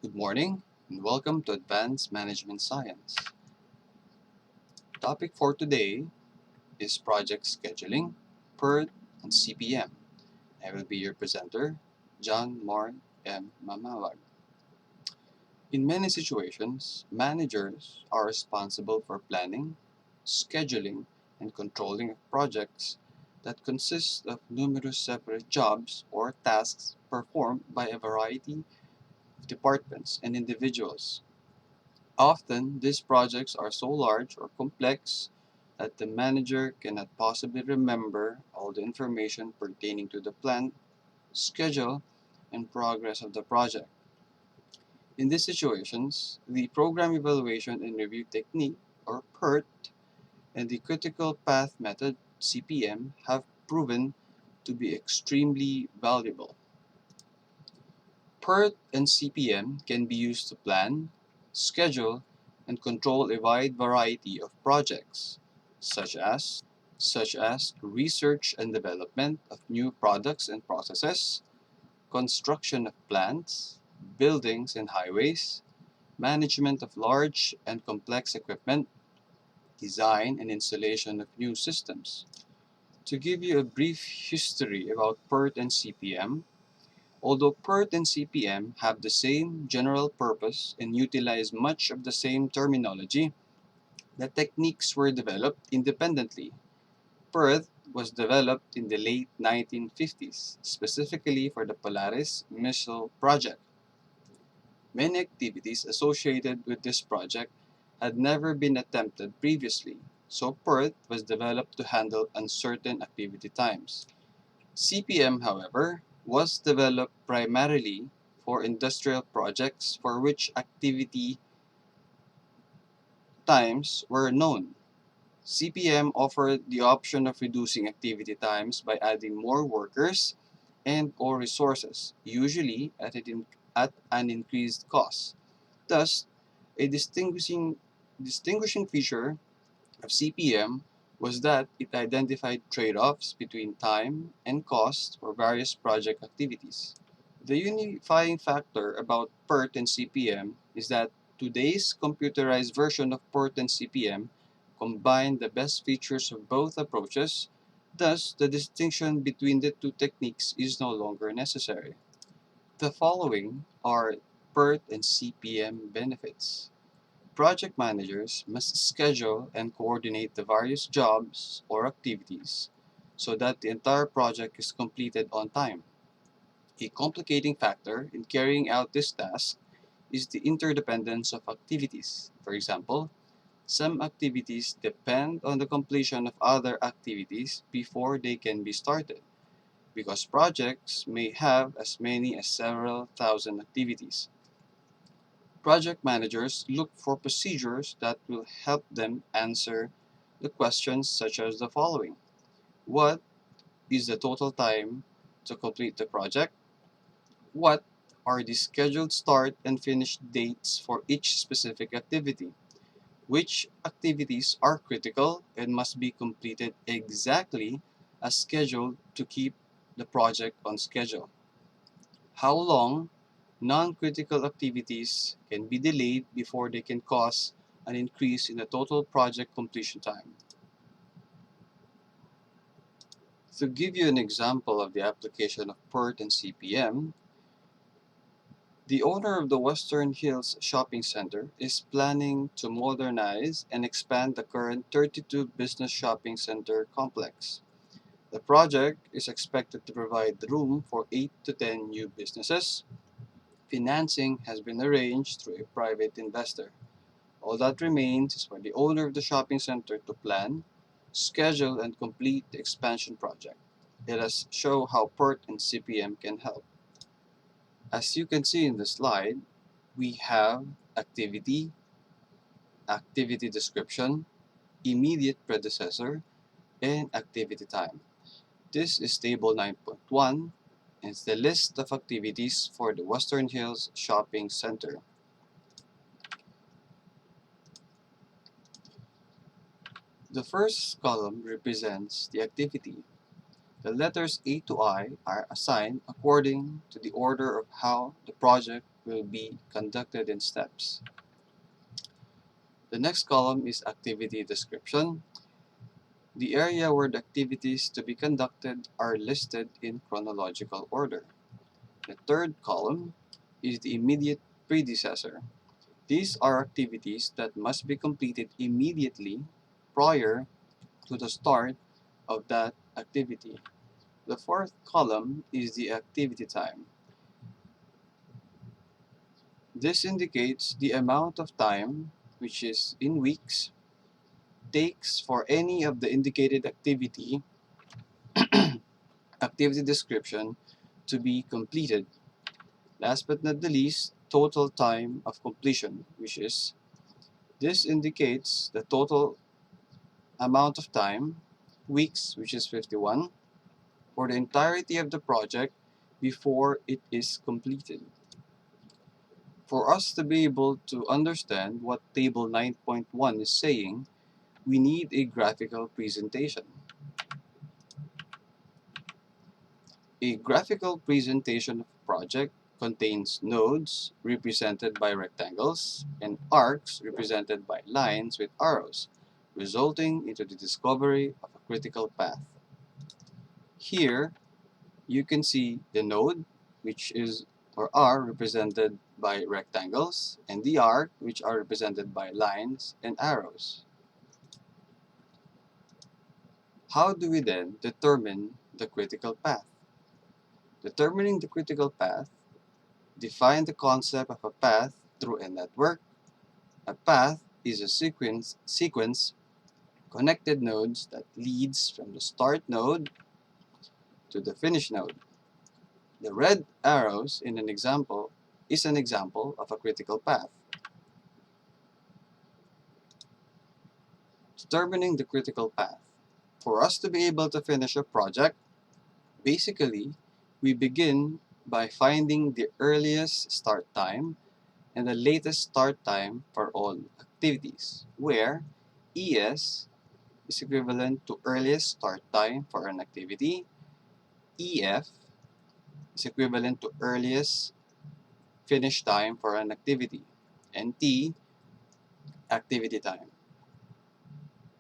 Good morning and welcome to Advanced Management Science. Topic for today is project scheduling, Pert, and CPM. I will be your presenter, John Mark M. Mamawag. In many situations, managers are responsible for planning, scheduling, and controlling projects that consist of numerous separate jobs or tasks performed by a variety of departments and individuals. Often, these projects are so large or complex that the manager cannot possibly remember all the information pertaining to the plan, schedule, and progress of the project. In these situations, the Program Evaluation and Review Technique, or PERT, and the Critical Path Method, CPM, have proven to be extremely valuable. PERT and CPM can be used to plan, schedule, and control a wide variety of projects, such as research and development of new products and processes, construction of plants, buildings and highways, management of large and complex equipment, design and installation of new systems. To give you a brief history about PERT and CPM, although PERT and CPM have the same general purpose and utilize much of the same terminology, the techniques were developed independently. PERT was developed in the late 1950s, specifically for the Polaris missile project. Many activities associated with this project had never been attempted previously, so PERT was developed to handle uncertain activity times. CPM, however, was developed primarily for industrial projects for which activity times were known. CPM offered the option of reducing activity times by adding more workers and/or resources, usually at an increased cost. Thus, a distinguishing feature of CPM was that it identified trade-offs between time and cost for various project activities. The unifying factor about PERT and CPM is that today's computerized version of PERT and CPM combine the best features of both approaches, thus the distinction between the two techniques is no longer necessary. The following are PERT and CPM benefits. Project managers must schedule and coordinate the various jobs or activities so that the entire project is completed on time. A complicating factor in carrying out this task is the interdependence of activities. For example, some activities depend on the completion of other activities before they can be started, because projects may have as many as several thousand activities. Project managers look for procedures that will help them answer the questions such as the following. What is the total time to complete the project? What are the scheduled start and finish dates for each specific activity? Which activities are critical and must be completed exactly as scheduled to keep the project on schedule? How long non-critical activities can be delayed before they can cause an increase in the total project completion time? To give you an example of the application of PERT and CPM, the owner of the Western Hills Shopping Center is planning to modernize and expand the current 32 business shopping center complex. The project is expected to provide room for 8 to 10 new businesses. Financing has been arranged through a private investor. All that remains is for the owner of the shopping center to plan, schedule, and complete the expansion project. Let us show how PERT and CPM can help. As you can see in the slide, we have activity, activity description, immediate predecessor, and activity time. This is table 9.1 and it's the list of activities for the Western Hills Shopping Center. The first column represents the activity. The letters A to I are assigned according to the order of how the project will be conducted in steps. The next column is activity description. The area where the activities to be conducted are listed in chronological order. The third column is the immediate predecessor. These are activities that must be completed immediately prior to the start of that activity. The fourth column is the activity time. This indicates the amount of time, which is in weeks, takes for any of the indicated activity description to be completed. Last but not the least, total time of completion, which is this indicates the total amount of time, weeks, which is 51, for the entirety of the project before it is completed. For us to be able to understand what Table 9.1 is saying, we need a graphical presentation. A graphical presentation of a project contains nodes represented by rectangles and arcs represented by lines with arrows, resulting into the discovery of a critical path. Here, you can see the node, which is or are represented by rectangles, and the arc, which are represented by lines and arrows. How do we then determine the critical path? Determining the critical path, define the concept of a path through a network. A path is a sequence connected nodes that leads from the start node to the finish node. The red arrows in an example is an example of a critical path. Determining the critical path. For us to be able to finish a project, basically, we begin by finding the earliest start time and the latest start time for all activities, where ES is equivalent to earliest start time for an activity, EF is equivalent to earliest finish time for an activity, and T, activity time.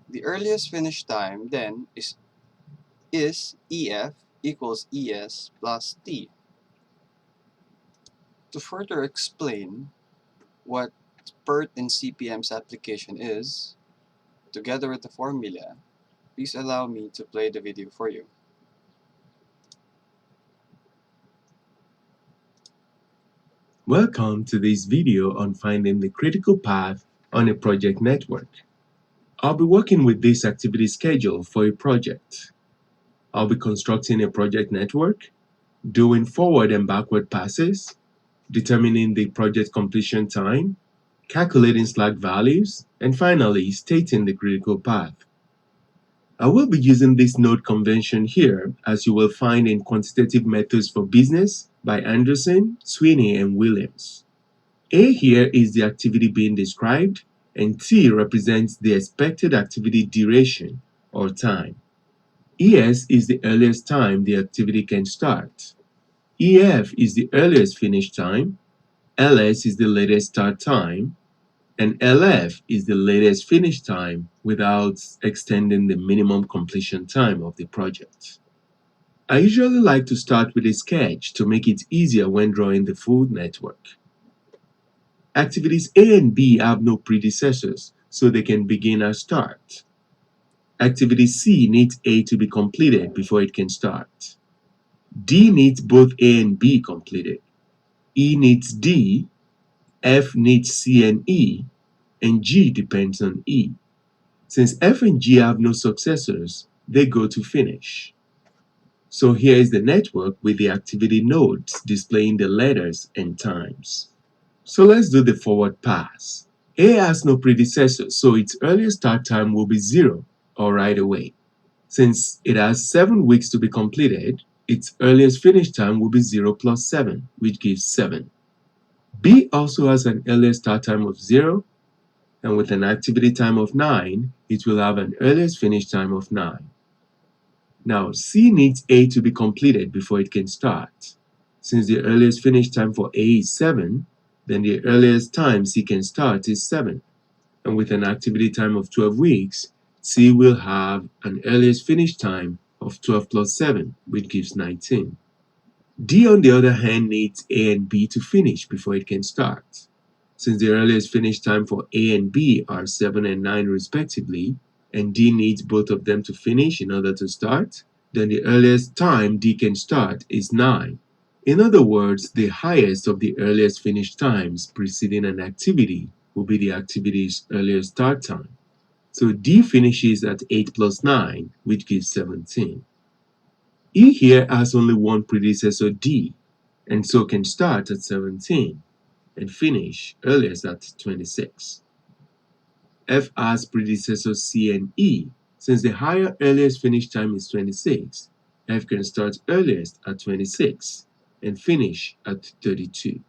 The earliest finish time then is EF equals ES plus T. To further explain what Pert and CPM's application is, together with the formula, please allow me to play the video for you. Welcome to this video on finding the critical path on a project network. I'll be working with this activity schedule for a project. I'll be constructing a project network, doing forward and backward passes, determining the project completion time, calculating slack values, and finally stating the critical path. I will be using this node convention here, as you will find in Quantitative Methods for Business by Anderson, Sweeney, and Williams. A here is the activity being described, and T represents the expected activity duration or time. ES is the earliest time the activity can start. EF is the earliest finish time. LS is the latest start time. And LF is the latest finish time without extending the minimum completion time of the project. I usually like to start with a sketch to make it easier when drawing the full network. Activities A and B have no predecessors, so they can begin as start. Activity C needs A to be completed before it can start. D needs both A and B completed. E needs D, F needs C and E, and G depends on E. Since F and G have no successors, they go to finish. So here is the network with the activity nodes displaying the letters and times. So let's do the forward pass. A has no predecessor, so its earliest start time will be 0, or right away. Since it has 7 weeks to be completed, its earliest finish time will be 0 plus 7, which gives 7. B also has an earliest start time of 0, and with an activity time of 9, it will have an earliest finish time of 9. Now, C needs A to be completed before it can start. Since the earliest finish time for A is 7, then the earliest time C can start is 7. And with an activity time of 12 weeks, C will have an earliest finish time of 12 plus 7, which gives 19. D, on the other hand, needs A and B to finish before it can start. Since the earliest finish time for A and B are 7 and 9 respectively, and D needs both of them to finish in order to start, then the earliest time D can start is 9. In other words, the highest of the earliest finish times preceding an activity will be the activity's earliest start time. So D finishes at 8 plus 9, which gives 17. E here has only one predecessor D, and so can start at 17 and finish earliest at 26. F has predecessors C and E. Since the higher earliest finish time is 26, F can start earliest at 26 and finish at 32.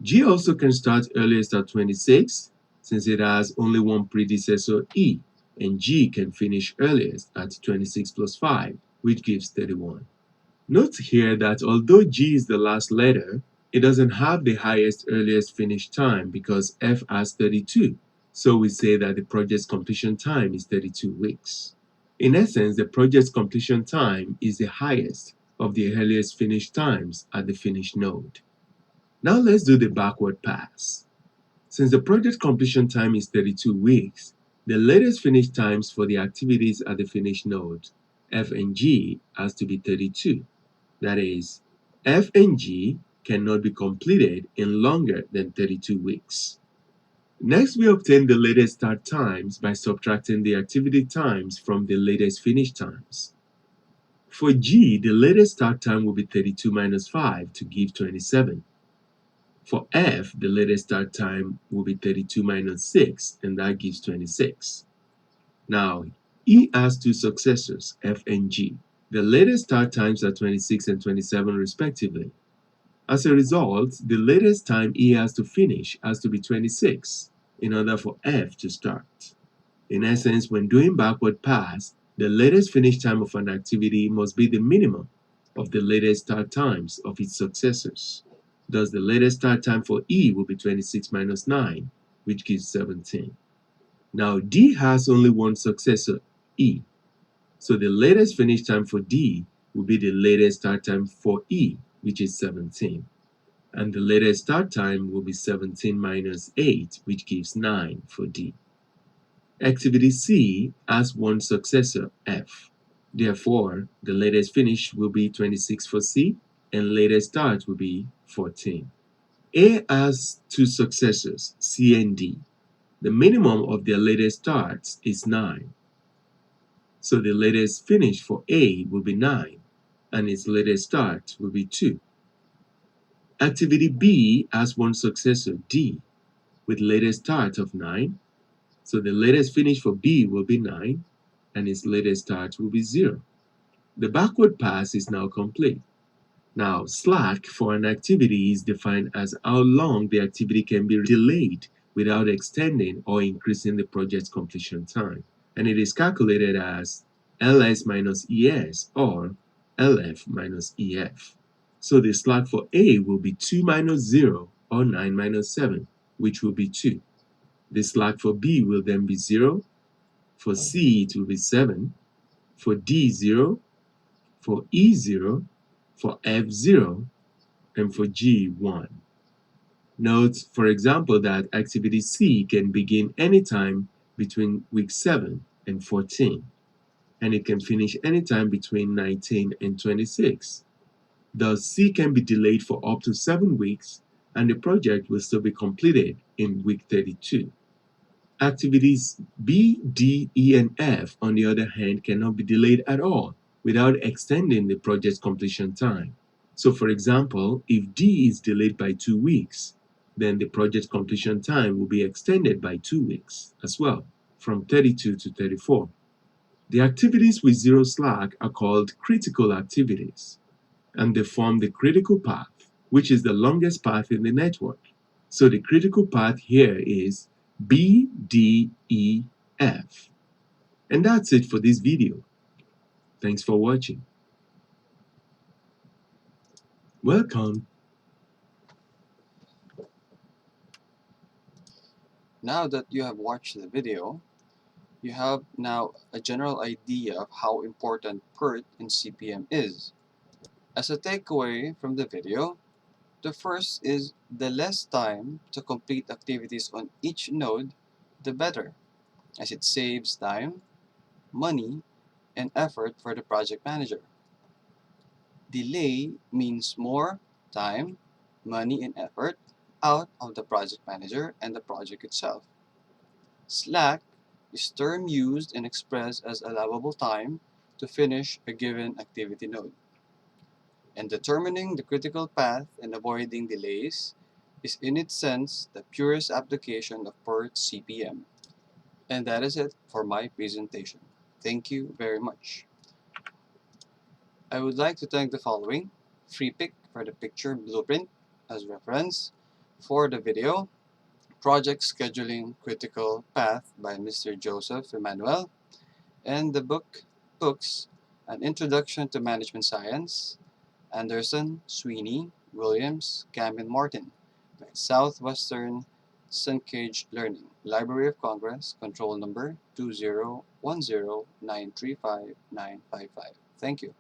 G also can start earliest at 26 since it has only one predecessor E, and G can finish earliest at 26 plus 5, which gives 31. Note here that although G is the last letter, it doesn't have the highest earliest finish time because F has 32. So we say that the project's completion time is 32 weeks. In essence, the project's completion time is the highest of the earliest finish times at the finish node. Now let's do the backward pass. Since the project completion time is 32 weeks, the latest finish times for the activities at the finish node, F and G, has to be 32. That is, F and G cannot be completed in longer than 32 weeks. Next, we obtain the latest start times by subtracting the activity times from the latest finish times. For G, the latest start time will be 32 minus 5 to give 27. For F, the latest start time will be 32 minus 6, and that gives 26. Now, E has two successors, F and G. The latest start times are 26 and 27 respectively. As a result, the latest time E has to finish has to be 26 in order for F to start. In essence, when doing backward pass, the latest finish time of an activity must be the minimum of the latest start times of its successors. Thus, the latest start time for E will be 26 minus 9, which gives 17. Now, D has only one successor, E. So the latest finish time for D will be the latest start time for E, which is 17. And the latest start time will be 17 minus 8, which gives 9 for D. Activity C has one successor, F. Therefore, the latest finish will be 26 for C, and latest start will be 14. A has two successors, C and D. The minimum of their latest starts is 9. So the latest finish for A will be 9, and its latest start will be 2. Activity B has one successor, D, with latest start of 9. So the latest finish for B will be 9, and its latest start will be 0. The backward pass is now complete. Now, slack for an activity is defined as how long the activity can be delayed without extending or increasing the project's completion time. And it is calculated as LS minus ES or LF minus EF. So the slack for A will be 2 minus 0 or 9 minus 7, which will be 2. The slack for B will then be 0. For C, it will be 7. For D, 0. For E, 0. For F, 0. And for G, 1. Note, for example, that activity C can begin anytime between week 7 and 14, and it can finish anytime between 19 and 26. Thus, C can be delayed for up to 7 weeks, and the project will still be completed in week 32. Activities B, D, E, and F, on the other hand, cannot be delayed at all without extending the project's completion time. So, for example, if D is delayed by 2 weeks, then the project's completion time will be extended by 2 weeks as well, from 32 to 34. The activities with zero slack are called critical activities, and they form the critical path, which is the longest path in the network. So the critical path here is B, D, E, F. And that's it for this video. Thanks for watching. Welcome. Now that you have watched the video, you have now a general idea of how important PERT in CPM is. As a takeaway from the video, the first is the less time to complete activities on each node, the better, as it saves time, money, and effort for the project manager. Delay means more time, money, and effort out of the project manager and the project itself. Slack is term used and expressed as allowable time to finish a given activity node. And determining the critical path and avoiding delays is in its sense the purest application of PERT CPM. And that is it for my presentation. Thank you very much. I would like to thank the following: Free Pick for the picture blueprint as reference, for the video, Project Scheduling Critical Path by Mr. Joseph Emmanuel, and the books An Introduction to Management Science, Anderson, Sweeney, Williams, Gambin Martin, by Southwestern Suncage Learning, Library of Congress, control number 2010935955. Thank you.